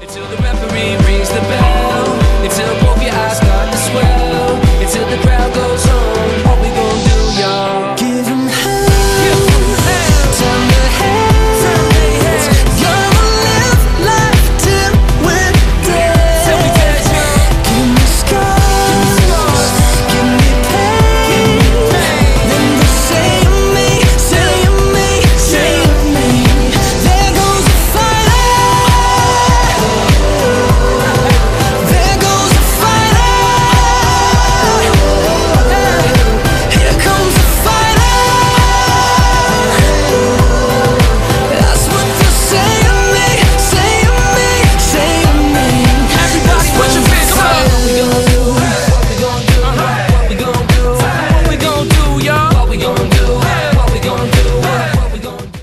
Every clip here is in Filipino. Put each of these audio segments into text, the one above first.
Until the referee rings the bell, until both your eyes start to swell, until the crowd goes home, what we gon' do, y'all? Give 'em hell, turn the heads, gonna live life till we're dead. Till we dead, y'all. Give me scars, give me pain, then they say of me, say of me, say of me. There goes the fighter, there goes the fighter, here comes the fighter. That's what they say of me, say of me, say of me. Everybody put your fists up. What we gonna do? What we gonna do? What we gonna do? What we gonna do, y'all? What we gonna do? What we gonna do? What we gonna do?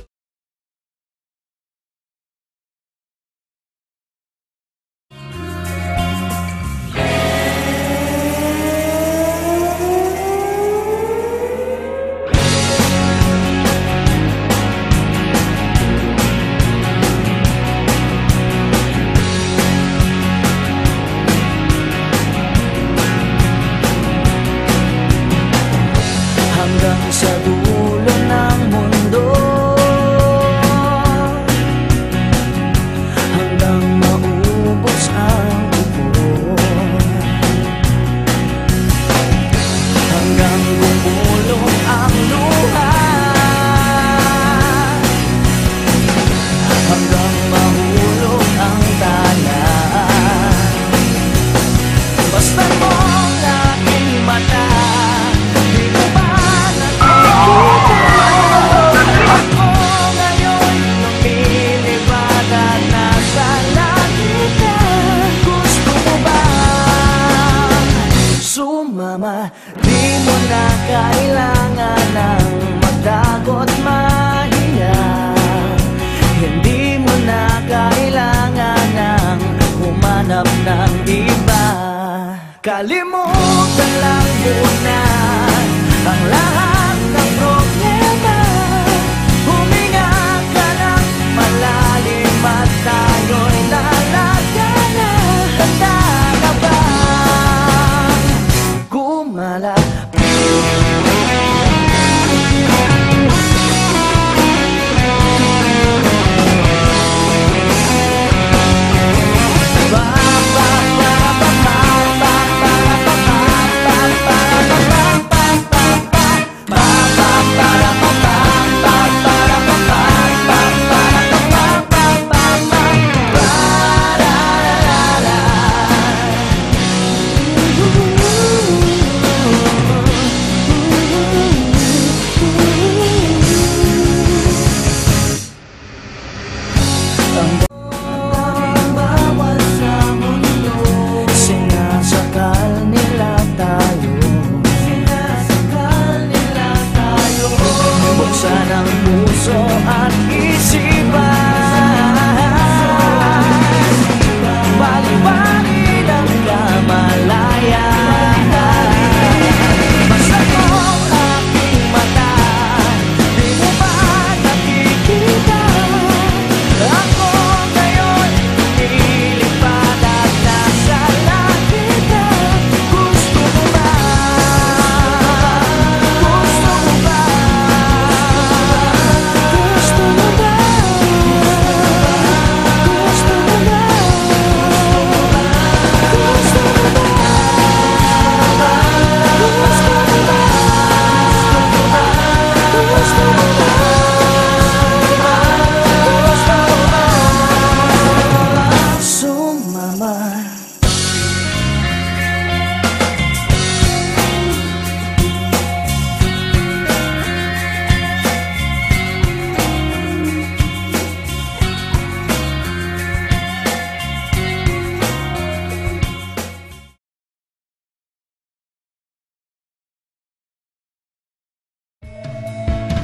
Hanggang sa dulo ng mundo, hanggang maubos ang ipon, hanggang gumulong ang luha, hanggang mahulog ang tala. Basta mong aking mata, di mo ba nakikita? Ako ngayon lumilipad at nasa langit ka. Gusto mo ba sumama? Di mo na kailangan ng magdagot mahiya. Hindi mo na kailangan ng humanap ng iba. Kalimutan lang muna ang lahat ng problema. Huminga ka ng malalim at tayo'y lalagana. Handa ka bang gumala? Buksan ang puso at isipan, balik-balik ang kamalayan. Basta mong aking mata, di mo ba nakikita? Ako ngayon lumilipad at nasa langit ka. Gusto mo ba? Gusto mo ba? Gusto mo ba? Gusto mo ba? Gusto mo ba? Gusto mo ba? Gusto mo ba? Gusto mo ba? Sumama.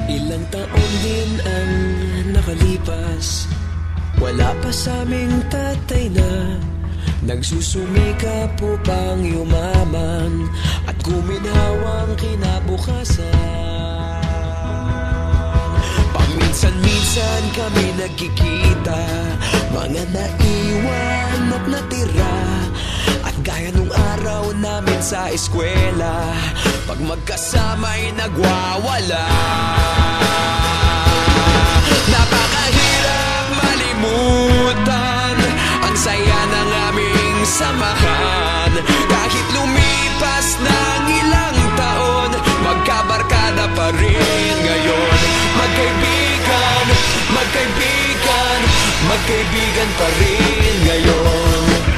Ilang taon din ang nakalipas, wala pa sa aming tatay na nagsusumikap upang yumaman at guminhawang kinabukasan. Paminsan-minsan kami nagkikita, mga naiwan sa eskwela, pag magkasama'y nagwawala. Napakahirap malimutan ang saya ng aming samahan. Kahit lumipas ng ilang taon, magkabarkada pa rin ngayon. Magkaibigan, magkaibigan, magkaibigan pa rin ngayon.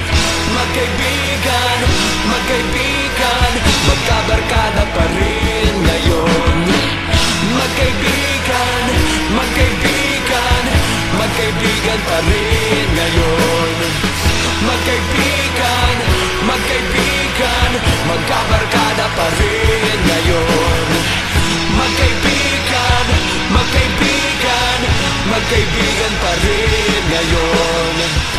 Magkaibigan, magkaibigan, magkabarkada pa rin ngayon. Magkaibigan, magkaibigan, magkaibigan pa rin ngayon. Magkaibigan, magkaibigan, magkabarkada pa rin ngayon. Magkaibigan, magkaibigan, magkaibigan pa rin ngayon.